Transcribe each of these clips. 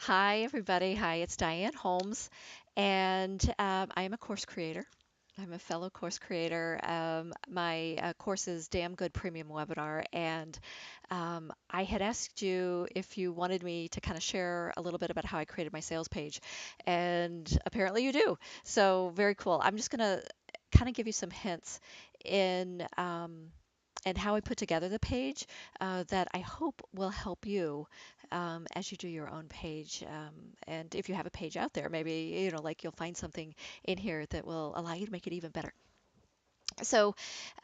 Hi, everybody. Hi, it's Diane Holmes, and I am a course creator. I'm a fellow course creator. My course is Damn Good Premium Webinar, and I had asked you if you wanted me to kind of share a little bit about how I created my sales page, and apparently you do. So very cool. I'm just going to kind of give you some hints in and how I put together the page that I hope will help you as you do your own page. And if you have a page out there, maybe, like you'll find something in here that will allow you to make it even better. So,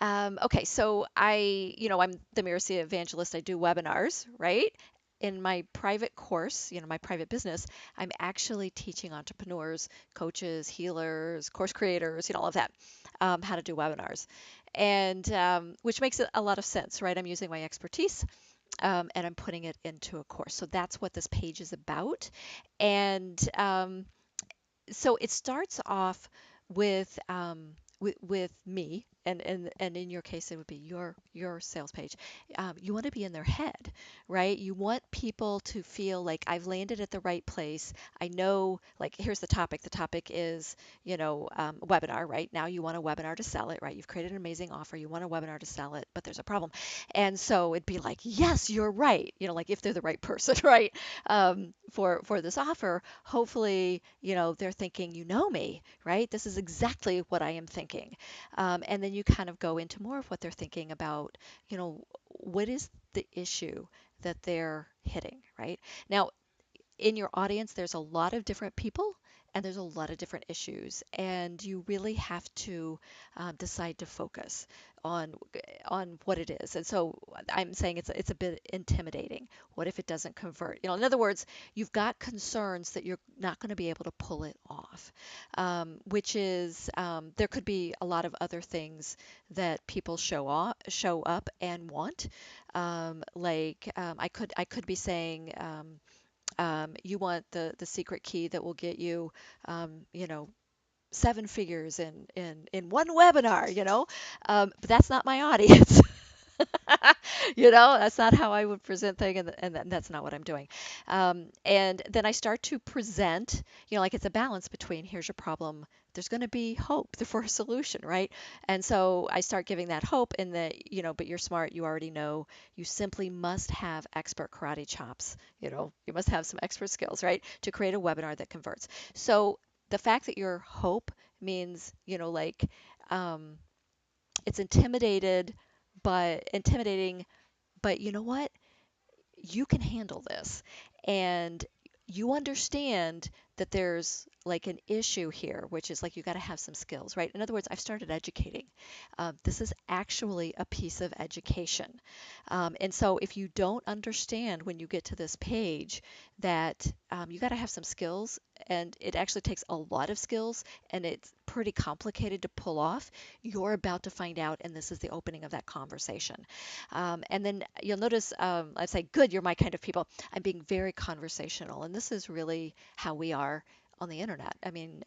okay, so I'm the Miracy Evangelist. I do webinars, right? In my private course, my private business, I'm actually teaching entrepreneurs, coaches, healers, course creators, all of that, how to do webinars. And which makes it a lot of sense, right? I'm using my expertise and I'm putting it into a course. So that's what this page is about. And so it starts off with me, and in your case, it would be your sales page. You want to be in their head, right? You want people to feel like I've landed at the right place. I know, like, here's the topic. The topic is, webinar, right? Now you want a webinar to sell it, right? You've created an amazing offer. You want a webinar to sell it, but there's a problem. And so it'd be like, yes, you're right. Like if they're the right person, right? For this offer, hopefully, they're thinking, me, right? This is exactly what I am thinking. And then you kind of go into more of what they're thinking about, what is the issue that they're hitting, right? Now, in your audience, there's a lot of different people and there's a lot of different issues, and you really have to decide to focus on what it is. And so I'm saying it's a bit intimidating. What if it doesn't convert? In other words, you've got concerns that you're not going to be able to pull it off, which is there could be a lot of other things that people show up and want. I could be saying. You want the secret key that will get you, you know, seven figures in one webinar, but that's not my audience. That's not how I would present things, and that's not what I'm doing. And then I start to present, like it's a balance between here's your problem, there's going to be hope for a solution, right? And so I start giving that hope in that, but you're smart, you already know, you simply must have expert karate chops, you must have some expert skills, right, to create a webinar that converts. So the fact that your hope means, like, um, it's intimidating, but you know what? You can handle this. And you understand that there's like an issue here, which is like you got to have some skills, right? In other words, I've started educating. This is actually a piece of education. And so if you don't understand when you get to this page that you got to have some skills, and it actually takes a lot of skills, and it's pretty complicated to pull off, you're about to find out, and this is the opening of that conversation. And then you'll notice I say, good, you're my kind of people. I'm being very conversational. And this is really how we are on the internet. I mean,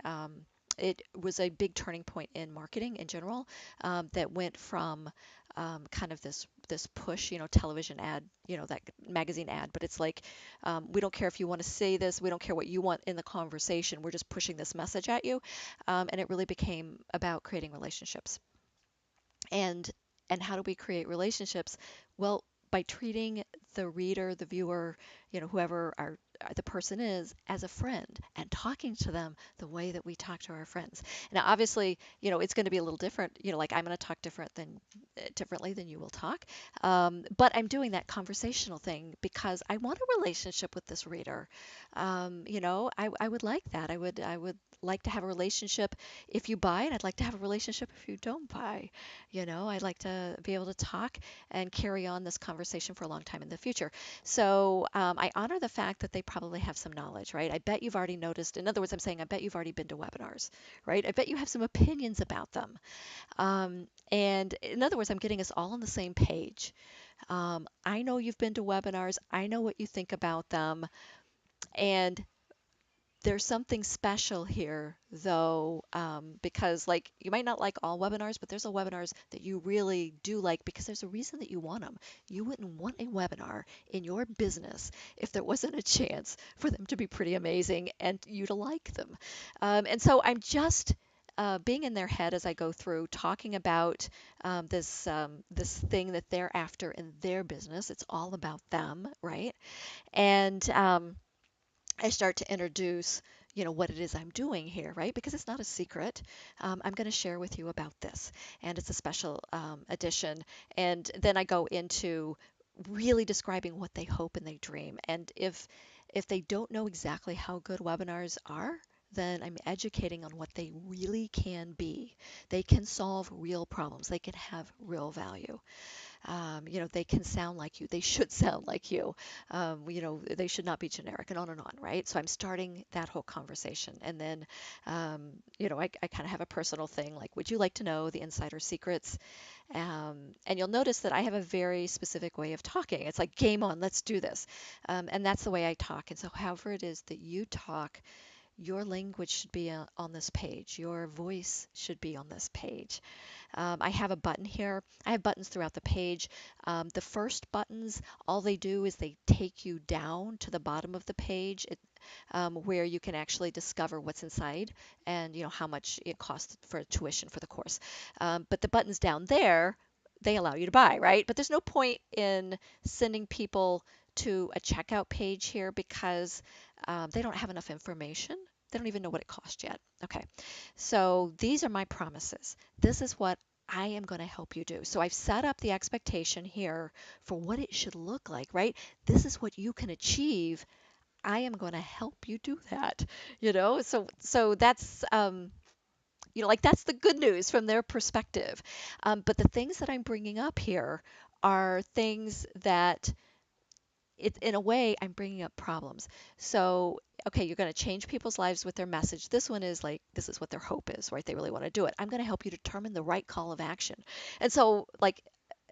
it was a big turning point in marketing in general that went from kind of this push, television ad, that magazine ad, but it's like we don't care if you want to say this, we don't care what you want in the conversation, we're just pushing this message at you, and it really became about creating relationships. And how do we create relationships? Well, by treating the reader, the viewer, whoever the person is, as a friend and talking to them the way that we talk to our friends. Now, obviously, it's going to be a little different. Like I'm going to talk differently than you will talk. But I'm doing that conversational thing because I want a relationship with this reader. I would like that. I would like to have a relationship if you buy, and I'd like to have a relationship if you don't buy. I'd like to be able to talk and carry on this conversation for a long time in the future. So I honor the fact that they probably have some knowledge, right? I bet you've already noticed. In other words, I'm saying I bet you've already been to webinars, right? I bet you have some opinions about them. And in other words, I'm getting us all on the same page. I know you've been to webinars. I know what you think about them. And there's something special here, though, because like you might not like all webinars, but there's a webinars that you really do like because there's a reason that you want them. You wouldn't want a webinar in your business if there wasn't a chance for them to be pretty amazing and you to like them. And so I'm just being in their head as I go through, talking about this thing that they're after in their business. It's all about them, right? And I start to introduce, what it is I'm doing here, right? Because it's not a secret. I'm going to share with you about this, and it's a special edition. And then I go into really describing what they hope and they dream. And if they don't know exactly how good webinars are, then I'm educating on what they really can be. They can solve real problems. They can have real value. They can sound like you. They should sound like you. They should not be generic and on, right? So I'm starting that whole conversation. And then, I kind of have a personal thing like, would you like to know the insider secrets? And you'll notice that I have a very specific way of talking. It's like, game on, let's do this. And that's the way I talk. And so, however it is that you talk, your language should be on this page. Your voice should be on this page. I have a button here. I have buttons throughout the page. The first buttons, all they do is they take you down to the bottom of the page, where you can actually discover what's inside and how much it costs for tuition for the course. But the buttons down there, they allow you to buy, right? But there's no point in sending people to a checkout page here because they don't have enough information. They don't even know what it costs yet. Okay, so these are my promises. This is what I am going to help you do. So I've set up the expectation here for what it should look like, right? This is what you can achieve. I am going to help you do that. So that's like that's the good news from their perspective. But the things that I'm bringing up here are things that in a way, I'm bringing up problems. So, okay, you're going to change people's lives with their message. This one is like, this is what their hope is, right? They really want to do it. I'm going to help you determine the right call of action. And so like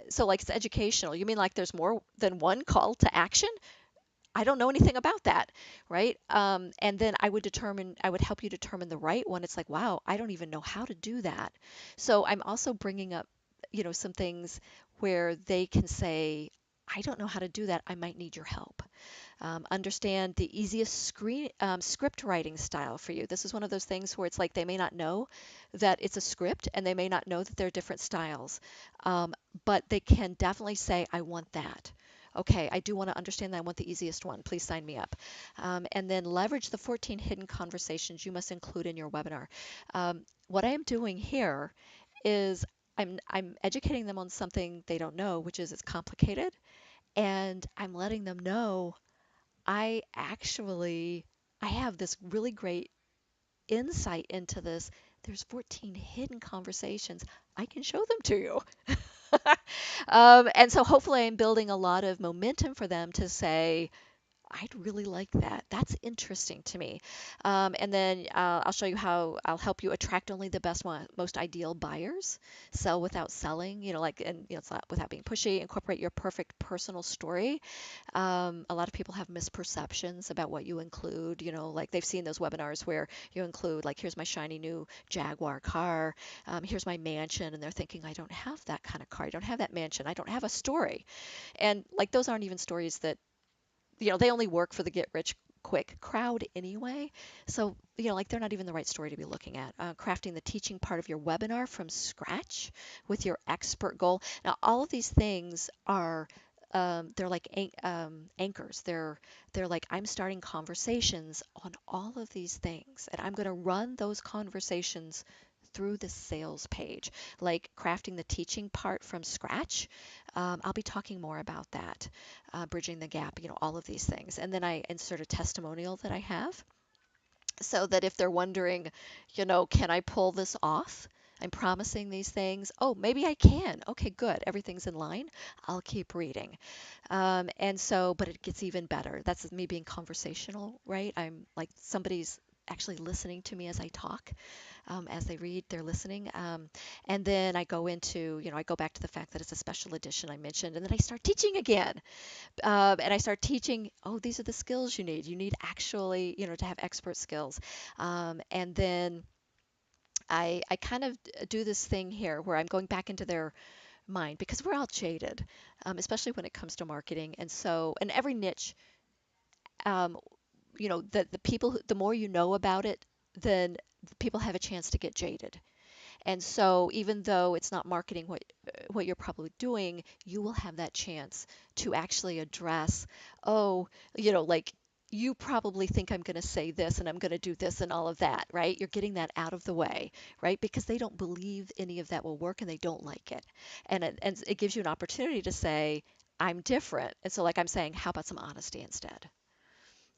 it's educational. You mean like there's more than one call to action? I don't know anything about that, right? And then I would help you determine the right one. It's like, wow, I don't even know how to do that. So I'm also bringing up, some things where they can say, I don't know how to do that. I might need your help. Understand the easiest script writing style for you. This is one of those things where it's like they may not know that it's a script and they may not know that there are different styles, but they can definitely say, I want that. Okay, I do want to understand that. I want the easiest one. Please sign me up. And then leverage the 14 hidden conversations you must include in your webinar. What I am doing here is I'm educating them on something they don't know, which is it's complicated, and I'm letting them know I actually I have this really great insight into this. There's 14 hidden conversations. I can show them to you. And so hopefully I'm building a lot of momentum for them to say, I'd really like that. That's interesting to me. And then I'll show you how I'll help you attract only the best one, most ideal buyers. Sell without selling, and it's not without being pushy. Incorporate your perfect personal story. A lot of people have misperceptions about what you include. Like they've seen those webinars where you include, like, here's my shiny new Jaguar car, here's my mansion, and they're thinking, I don't have that kind of car, I don't have that mansion, I don't have a story. And like those aren't even stories that they only work for the get rich quick crowd anyway. So, like they're not even the right story to be looking at. Crafting the teaching part of your webinar from scratch with your expert goal. Now, all of these things are they're like anchors. They're like I'm starting conversations on all of these things, and I'm going to run those conversations through the sales page, like crafting the teaching part from scratch. I'll be talking more about that, bridging the gap, all of these things. And then I insert a testimonial that I have so that if they're wondering, can I pull this off? I'm promising these things. Oh, maybe I can. Okay, good. Everything's in line. I'll keep reading. And so, but it gets even better. That's me being conversational, right? I'm like somebody's actually listening to me as I talk. As they read, they're listening. And then I go into, I go back to the fact that it's a special edition I mentioned, and then I start teaching again. And I start teaching, oh, these are the skills you need. You need actually, to have expert skills. And then I kind of do this thing here where I'm going back into their mind because we're all jaded, especially when it comes to marketing. And so, in every niche, um, the people, the more you know about it, then people have a chance to get jaded. And so even though it's not marketing what you're probably doing, you will have that chance to actually address, oh, like you probably think I'm going to say this and I'm going to do this and all of that, right? You're getting that out of the way, right? Because they don't believe any of that will work and they don't like it. And it gives you an opportunity to say, I'm different. And so like I'm saying, how about some honesty instead?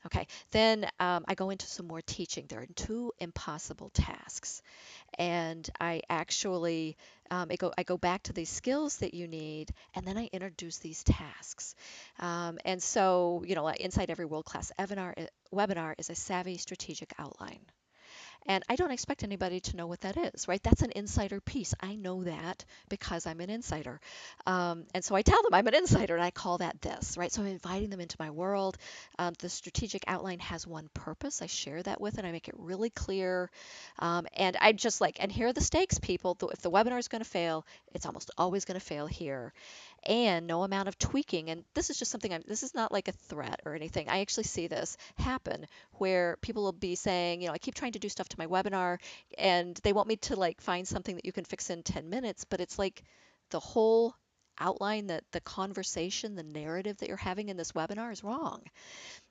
Okay, then I go into some more teaching. There are two impossible tasks, and I actually I go back to these skills that you need, and then I introduce these tasks. And so, inside every world-class webinar is a savvy strategic outline. And I don't expect anybody to know what that is, right? That's an insider piece. I know that because I'm an insider. And so I tell them I'm an insider and I call that this, right? So I'm inviting them into my world. The strategic outline has one purpose. I share that with it. I make it really clear. And I just like, and here are the stakes, people. If the webinar is going to fail, it's almost always going to fail here, and no amount of tweaking. And this is just something this is not like a threat or anything. I actually see this happen where people will be saying, I keep trying to do stuff to my webinar and they want me to like find something that you can fix in 10 minutes, but it's like the whole outline, that the conversation, the narrative that you're having in this webinar is wrong.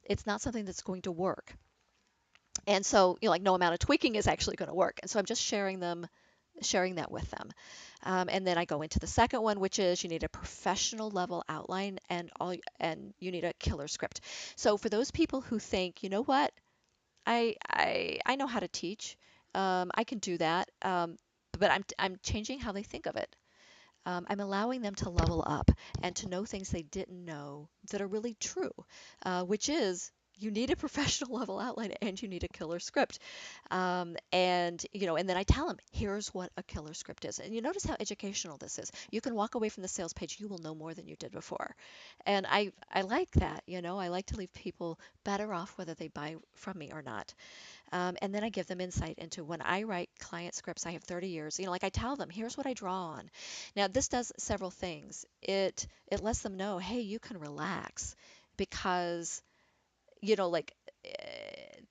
It's not something that's going to work. And so, like no amount of tweaking is actually going to work. And so I'm just sharing that with them. And then I go into the second one, which is you need a professional level outline and you need a killer script. So for those people who think, you know what, I know how to teach, I can do that, but I'm changing how they think of it. I'm allowing them to level up and to know things they didn't know that are really true, which is you need a professional level outline and you need a killer script. And then I tell them, here's what a killer script is. And you notice how educational this is. You can walk away from the sales page, you will know more than you did before. And I like that, I like to leave people better off whether they buy from me or not. And then I give them insight into when I write client scripts. I have 30 years. Like I tell them, here's what I draw on. Now, this does several things. It lets them know, hey, you can relax because, like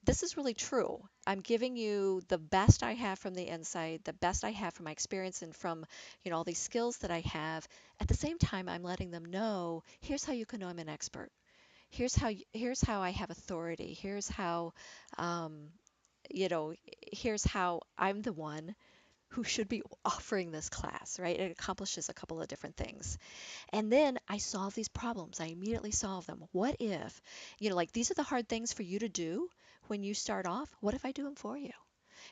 this is really true. I'm giving you the best I have from the inside, the best I have from my experience and from, all these skills that I have. At the same time, I'm letting them know, here's how you can know I'm an expert. Here's how I have authority. Um, you know, here's how I'm the one who should be offering this class, right? It accomplishes a couple of different things. And then I solve these problems. I immediately solve them. What if, like these are the hard things for you to do when you start off. What if I do them for you?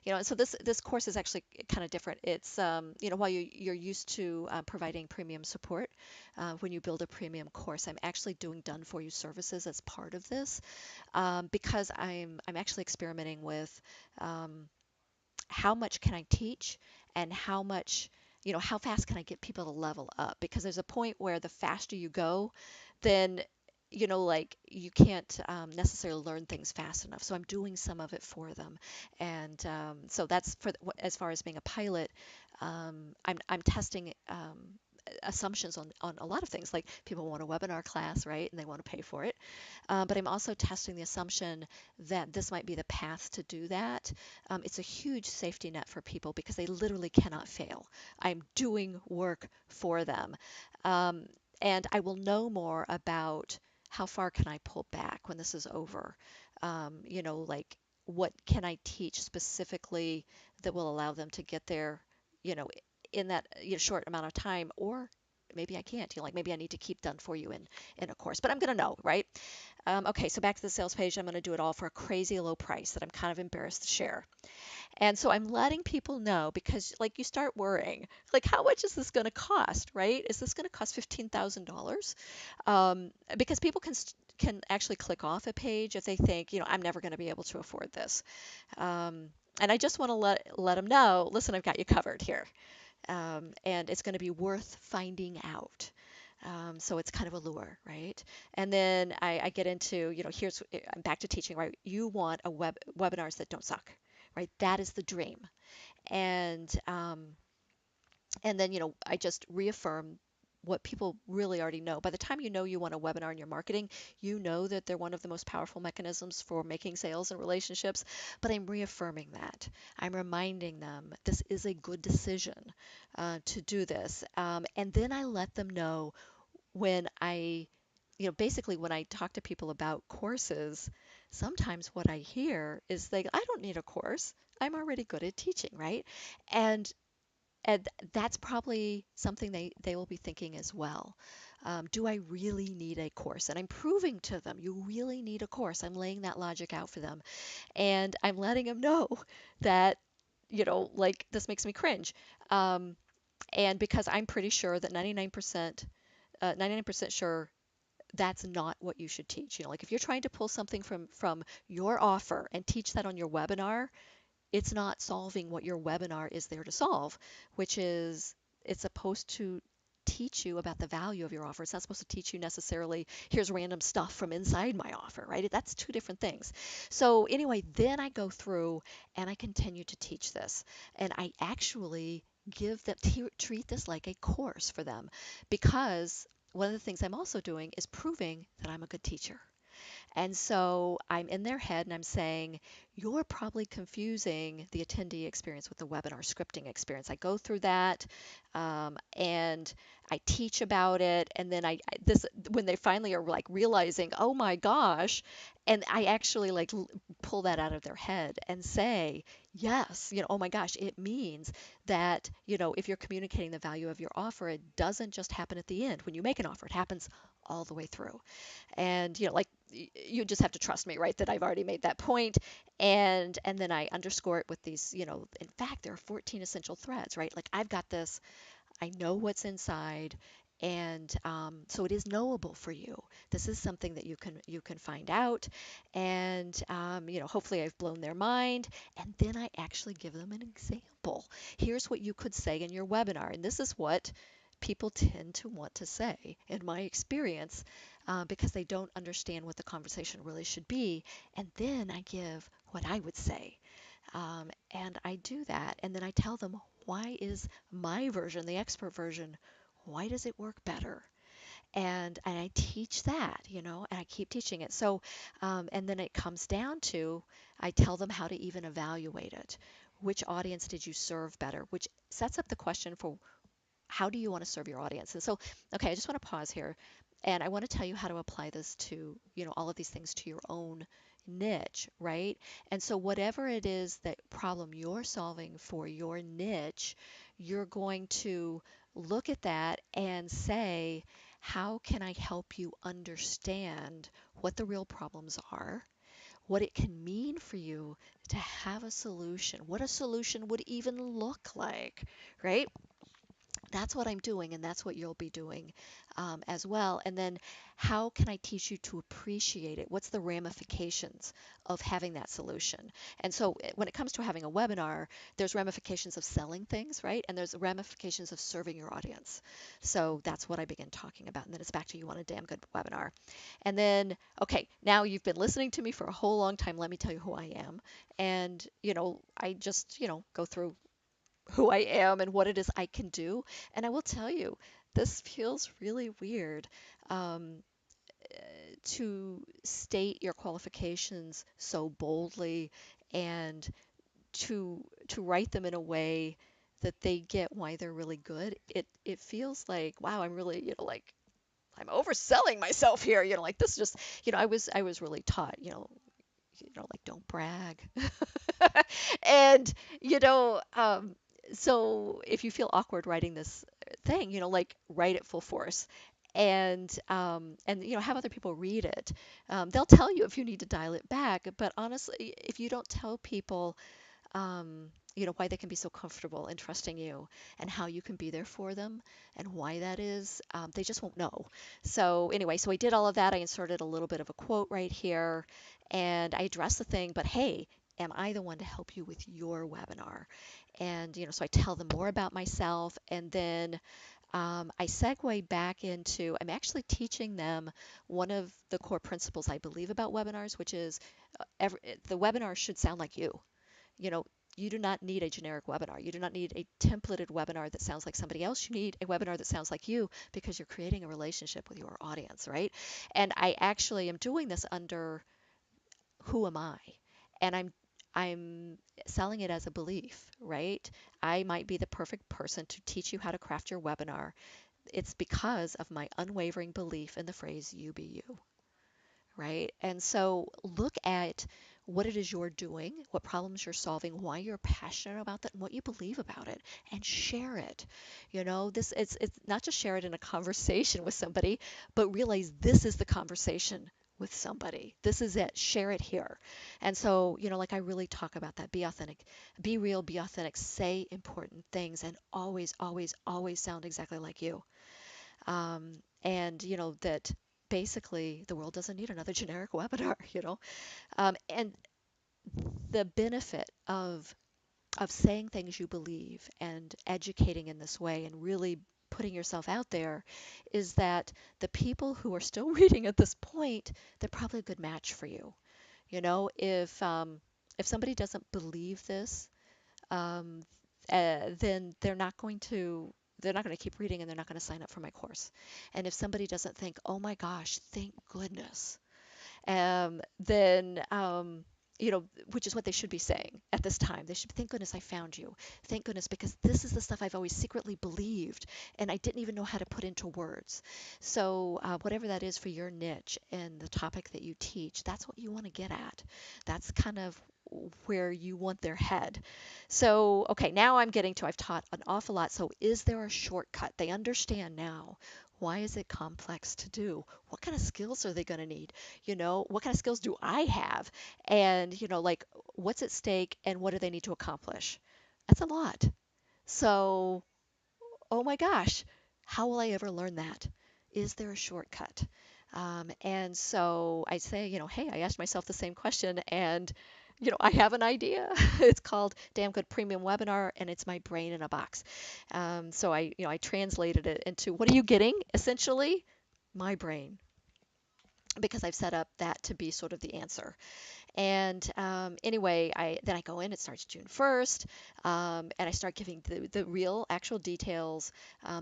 And so this course is actually kind of different. It's while you're used to providing premium support, when you build a premium course, I'm actually doing done for you services as part of this, because I'm actually experimenting with um, how much can I teach and how fast can I get people to level up? Because there's a point where the faster you go, then like you can't necessarily learn things fast enough. So I'm doing some of it for them, and so that's as far as being a pilot. I'm testing assumptions on a lot of things, like people want a webinar class, right, and they want to pay for it. But I'm also testing the assumption that this might be the path to do that. It's a huge safety net for people because they literally cannot fail. I'm doing work for them. Um, and I will know more about how far can I pull back when this is over. Like what can I teach specifically that will allow them to get there, you know, in that short amount of time, or maybe I can't. Like maybe I need to keep done for you in a course, but I'm going to know, right? Okay, so back to the sales page, I'm going to do it all for a crazy low price that I'm kind of embarrassed to share. And so I'm letting people know because, like, you start worrying, like, how much is this going to cost, right? Is this going to cost $15,000? Because people can actually click off a page if they think, I'm never going to be able to afford this. Um, and I just want to let them know, listen, I've got you covered here, and it's going to be worth finding out. So it's kind of a lure, right? And then I get into, I'm back to teaching, right? You want webinars that don't suck, right? That is the dream. And and then, I just reaffirm what people really already know. By the time you want a webinar in your marketing, you know that they're one of the most powerful mechanisms for making sales and relationships. But I'm reaffirming that. I'm reminding them this is a good decision to do this. And then I let them know when basically when I talk to people about courses, sometimes what I hear is I don't need a course. I'm already good at teaching, right? And and that's probably something they will be thinking as well. Do I really need a course? And I'm proving to them you really need a course. I'm laying that logic out for them. And I'm letting them know that, like this makes me cringe. Um, and because I'm pretty sure that 99% sure that's not what you should teach. Like if you're trying to pull something from your offer and teach that on your webinar, it's not solving what your webinar is there to solve, which is it's supposed to teach you about the value of your offer. It's not supposed to teach you necessarily, here's random stuff from inside my offer, right? That's two different things. So, anyway, then I go through and I continue to teach this. And I actually treat this like a course for them because one of the things I'm also doing is proving that I'm a good teacher. And so I'm in their head and I'm saying, you're probably confusing the attendee experience with the webinar scripting experience. I go through that and I teach about it. And then this, when they finally are like realizing, oh my gosh, and I actually pull that out of their head and say, yes, oh my gosh, it means that, if you're communicating the value of your offer, it doesn't just happen at the end when you make an offer, it happens all the way through. And like you just have to trust me, right, that I've already made that point. And then I underscore it with these, in fact there are 14 essential threads, right? Like I've got this, I know what's inside, and so it is knowable for you. This is something that you can find out, and hopefully I've blown their mind. And then I actually give them an example. Here's what you could say in your webinar, and this is what people tend to want to say, in my experience, because they don't understand what the conversation really should be. And then I give what I would say. And I do that. And then I tell them, why is my version, the expert version, why does it work better? And I teach that, and I keep teaching it. So, and then it comes down to, I tell them how to even evaluate it. Which audience did you serve better? Which sets up the question for how do you want to serve your audience? And so, okay, I just want to pause here and I want to tell you how to apply this to, all of these things to your own niche, right? And so whatever it is that problem you're solving for your niche, you're going to look at that and say, how can I help you understand what the real problems are? What it can mean for you to have a solution, what a solution would even look like, right? That's what I'm doing, and that's what you'll be doing as well. And then, how can I teach you to appreciate it? What's the ramifications of having that solution? And so, when it comes to having a webinar, there's ramifications of selling things, right? And there's ramifications of serving your audience. So, that's what I begin talking about. And then it's back to you want a damn good webinar. And then, okay, now you've been listening to me for a whole long time. Let me tell you who I am. And, I just, go through who I am and what it is I can do. And I will tell you, this feels really weird um, to state your qualifications so boldly and to write them in a way that they get why they're really good. It feels like, wow, I'm really, like I'm overselling myself here. Like this just, I was really taught, like don't brag. And, you know, um, so if you feel awkward writing this thing, like write it full force. And have other people read it. They'll tell you if you need to dial it back, but honestly, if you don't tell people why they can be so comfortable in trusting you and how you can be there for them and why that is, they just won't know. So, anyway, so I did all of that. I inserted a little bit of a quote right here and I addressed the thing, but hey, am I the one to help you with your webinar? And, so I tell them more about myself and then I segue back into, I'm actually teaching them one of the core principles I believe about webinars, which is the webinar should sound like you. You know, you do not need a generic webinar. You do not need a templated webinar that sounds like somebody else. You need a webinar that sounds like you because you're creating a relationship with your audience, right? And I actually am doing this under who am I? And I'm selling it as a belief, right? I might be the perfect person to teach you how to craft your webinar. It's because of my unwavering belief in the phrase you be you, right? And so look at what it is you're doing, what problems you're solving, why you're passionate about that, and what you believe about it, and share it. This it's not just share it in a conversation with somebody, but realize this is the conversation with somebody. This is it. Share it here. And so, like I really talk about that. Be authentic, be real, be authentic, say important things, and always, always, always sound exactly like you. And that basically the world doesn't need another generic webinar. And the benefit of saying things you believe and educating in this way and really putting yourself out there is that the people who are still reading at this point, they're probably a good match for you. If somebody doesn't believe this, um, then they're not going to keep reading and they're not going to sign up for my course. And if somebody doesn't think, oh my gosh, thank goodness, then which is what they should be saying at this time. They should thank goodness I found you. Thank goodness because this is the stuff I've always secretly believed and I didn't even know how to put into words. So whatever that is for your niche and the topic that you teach, that's what you want to get at. That's kind of where you want their head. So, okay, now I've taught an awful lot. So, is there a shortcut? They understand now. Why is it complex to do? What kind of skills are they going to need? What kind of skills do I have? And, like what's at stake and what do they need to accomplish? That's a lot. So, oh my gosh, how will I ever learn that? Is there a shortcut? And so I say, hey, I asked myself the same question and I have an idea. It's called Damn Good Premium Webinar, and it's my brain in a box. So I translated it into what are you getting? Essentially, my brain, because I've set up that to be sort of the answer. And anyway, I go in. It starts June 1st, and I start giving the real, actual details,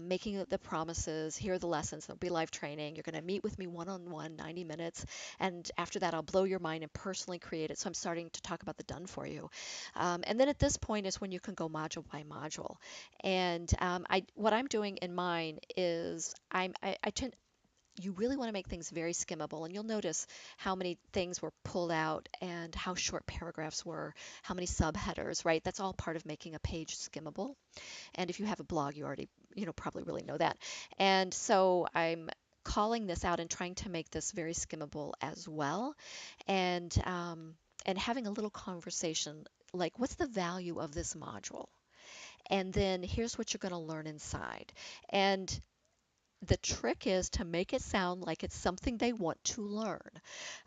making the promises. Here are the lessons. There'll be live training. You're going to meet with me one-on-one, 90 minutes, and after that, I'll blow your mind and personally create it. So I'm starting to talk about the done for you, and then at this point is when you can go module by module. And what I'm doing in mine is I tend you really want to make things very skimmable. And you'll notice how many things were pulled out and how short paragraphs were, how many subheaders, right? That's all part of making a page skimmable. And if you have a blog, you already, probably really know that. And so I'm calling this out and trying to make this very skimmable as well. And having a little conversation like, what's the value of this module? And then here's what you're going to learn inside. And the trick is to make it sound like it's something they want to learn.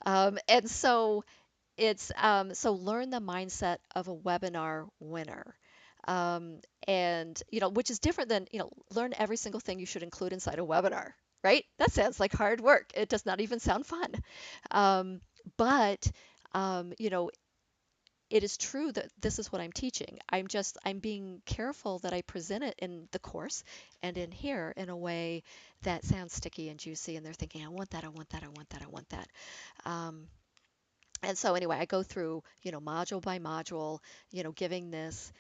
And so so learn the mindset of a webinar winner. Um, and which is different than learn every single thing you should include inside a webinar, right? That sounds like hard work. It does not even sound fun. Um, but it is true that this is what I'm teaching. I'm being careful that I present it in the course and in here in a way that sounds sticky and juicy, and they're thinking, I want that, I want that, I want that, I want that. Um, and so anyway, I go through, module by module, giving this,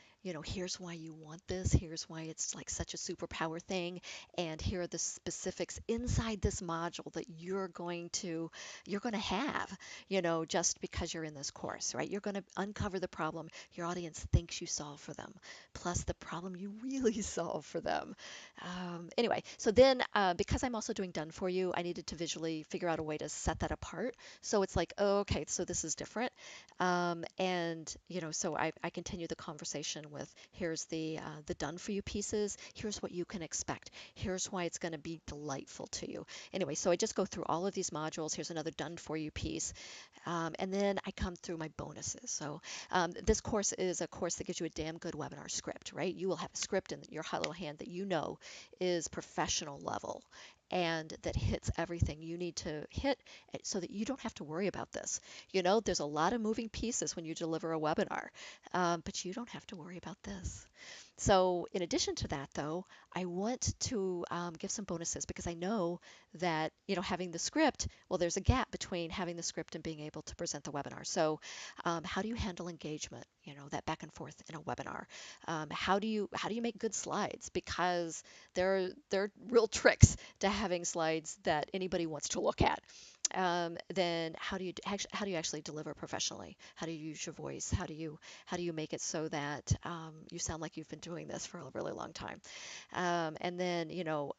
here's why you want this, here's why it's like such a superpower thing, and here are the specifics inside this module that you're going to have, just because you're in this course, right? You're going to uncover the problem your audience thinks you solve for them, plus the problem you really solve for them. Anyway, so then because I'm also doing done for you, I needed to visually figure out a way to set that apart. So it's like, oh, okay, so this is different. And so I continue the conversation with here's the done for you pieces. Here's what you can expect. Here's why it's going to be delightful to you. Anyway, so I just go through all of these modules. Here's another done for you piece. And then I come through my bonuses. So this course is a course that gives you a damn good webinar script, right? You will have a script in your hot little hand that is professional level and that hits everything you need to hit so that you don't have to worry about this. There's a lot of moving pieces when you deliver a webinar, but you don't have to worry about this. So, in addition to that, though, I want to give some bonuses because I know that, having the script, well, there's a gap between having the script and being able to present the webinar. So, how do you handle engagement? That back and forth in a webinar. How do you make good slides? Because there are real tricks to having slides that anybody wants to look at. Then how do you actually deliver professionally? How do you use your voice? How do you make it so that you sound like you've been doing this for a really long time? And then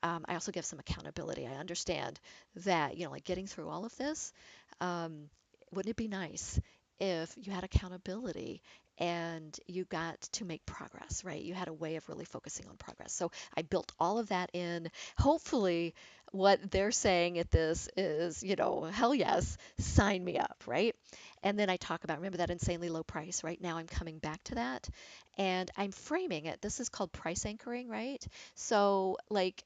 I also give some accountability. I understand that like getting through all of this, um, wouldn't it be nice if you had accountability and you got to make progress, right? You had a way of really focusing on progress. So I built all of that in. Hopefully, what they're saying at this is, hell yes, sign me up, right? And then I talk about, remember that insanely low price, right? Now I'm coming back to that and I'm framing it. This is called price anchoring, right? So, like,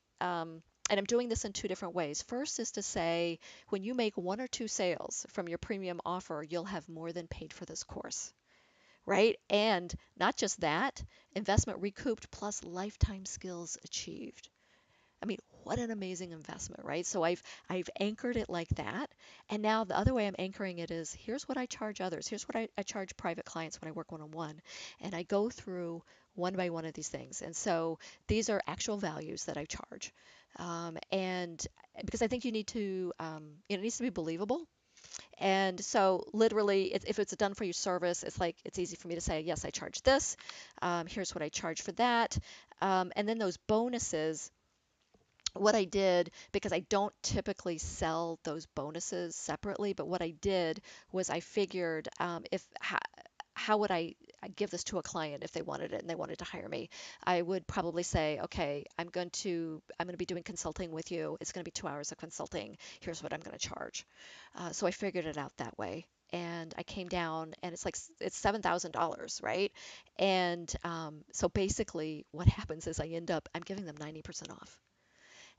and I'm doing this in two different ways. First is to say, when you make one or two sales from your premium offer, you'll have more than paid for this course, right? And not just that, investment recouped plus lifetime skills achieved. I mean, what an amazing investment, right? So I've anchored it like that. And now the other way I'm anchoring it is here's what I charge others. Here's what I charge private clients when I work one-on-one. And I go through one by one of these things. And so these are actual values that I charge. And because I think it needs to be believable. And so literally, if it's a done for you service, it's like it's easy for me to say, yes, I charge this. Here's what I charge for that. And then those bonuses, what I did, because I don't typically sell those bonuses separately, but what I did was I figured if how would I give this to a client if they wanted it and they wanted to hire me? I would probably say, okay, I'm going to be doing consulting with you. It's going to be 2 hours of consulting. Here's what I'm going to charge. So I figured it out that way. And I came down, and it's $7,000, right? And so basically, what happens is I'm giving them 90% off.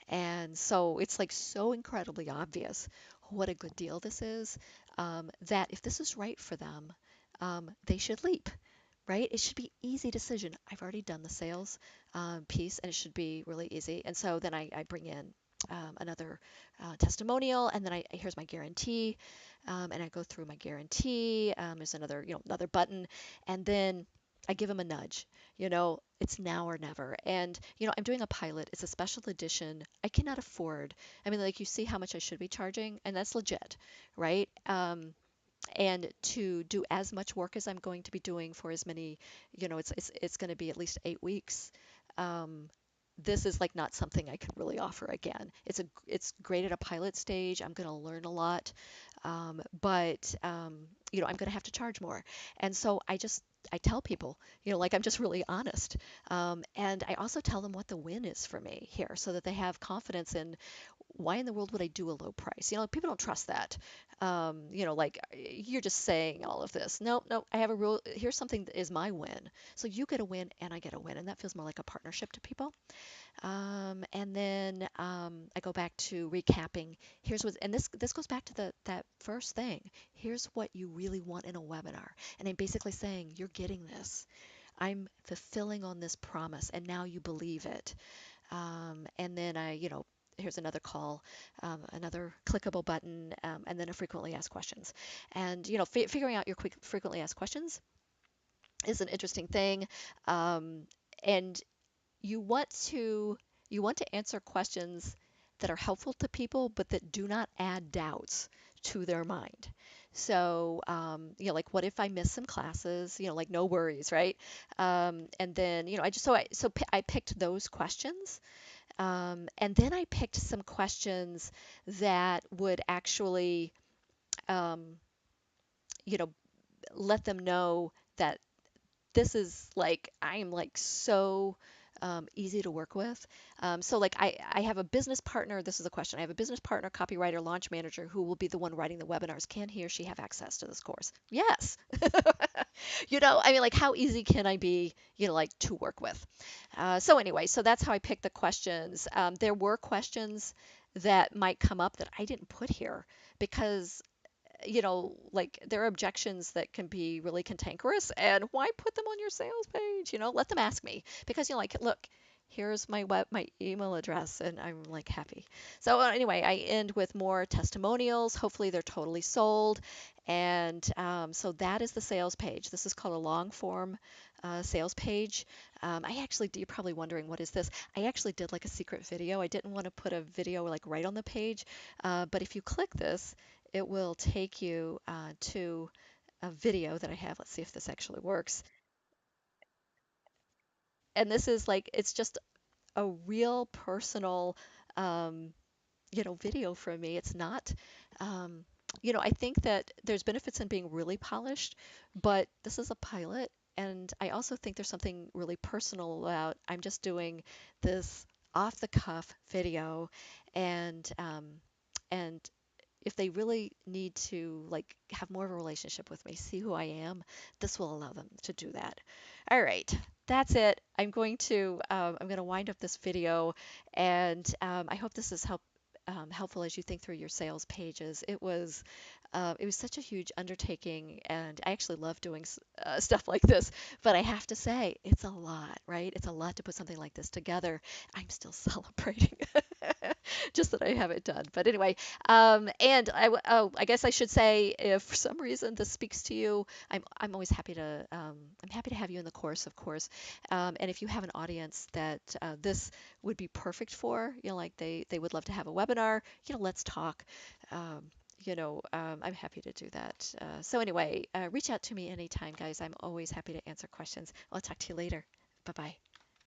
And so it's like so incredibly obvious what a good deal this is, that if this is right for them, they should leap, right? It should be easy decision. I've already done the sales piece, and it should be really easy. And so then I bring in another testimonial, and then here's my guarantee, and I go through my guarantee. There's another button, and then I give them a nudge. It's now or never. And I'm doing a pilot. It's a special edition. I cannot afford. I mean, like you see how much I should be charging, and that's legit, right? And to do as much work as I'm going to be doing for as many, it's going to be at least 8 weeks. Um, this is like not something I could really offer again. It's great at a pilot stage. I'm going to learn a lot, but I'm going to have to charge more. And so I tell people, like I'm just really honest. And I also tell them what the win is for me here, so that they have confidence in why in the world would I do a low price? People don't trust that. Like you're just saying all of this. No, no, I have a rule. Here's something that is my win. So you get a win and I get a win. And that feels more like a partnership to people. And then I go back to recapping. And this goes back to that first thing. Here's what you really want in a webinar. And I'm basically saying, you're getting this. I'm fulfilling on this promise, and now you believe it. And then here's another call, another clickable button, and then a frequently asked questions. And figuring out your quick frequently asked questions is an interesting thing. Um, and you want to you want to answer questions that are helpful to people, but that do not add doubts to their mind. So, like, what if I miss some classes? Like, no worries, right? And then, I just I picked those questions, and then I picked some questions that would actually, um, you know, let them know that this is like I am like so easy to work with. So like I have a business partner. This is a question. I have a business partner, copywriter, launch manager who will be the one writing the webinars. Can he or she have access to this course? Yes. I mean, like how easy can I be, like to work with? So anyway, so that's how I picked the questions. There were questions that might come up that I didn't put here because like there are objections that can be really cantankerous, and why put them on your sales page? Let them ask me because like, look, here's my email address, and I'm like happy. So anyway, I end with more testimonials. Hopefully, they're totally sold, and so that is the sales page. This is called a long form sales page. You're probably wondering what is this. I actually did like a secret video. I didn't want to put a video like right on the page, but if you click this, it will take you to a video that I have. Let's see if this actually works. And this is like, it's just a real personal, um, video from me. It's not, um, I think that there's benefits in being really polished, but this is a pilot. And I also think there's something really personal about I'm just doing this off the cuff video, and and if they really need to like have more of a relationship with me, see who I am, this will allow them to do that. All right, that's it. I'm going to wind up this video, and I hope this is helpful as you think through your sales pages. It was such a huge undertaking, and I actually love doing stuff like this. But I have to say, it's a lot, right? It's a lot to put something like this together. I'm still celebrating, just that I have it done. But anyway, I guess I should say, if for some reason this speaks to you, I'm always happy to I'm happy to have you in the course, of course. And if you have an audience that this would be perfect for, like they would love to have a webinar, let's talk. Um, I'm happy to do that. So anyway, reach out to me anytime, guys. I'm always happy to answer questions. I'll talk to you later. Bye bye.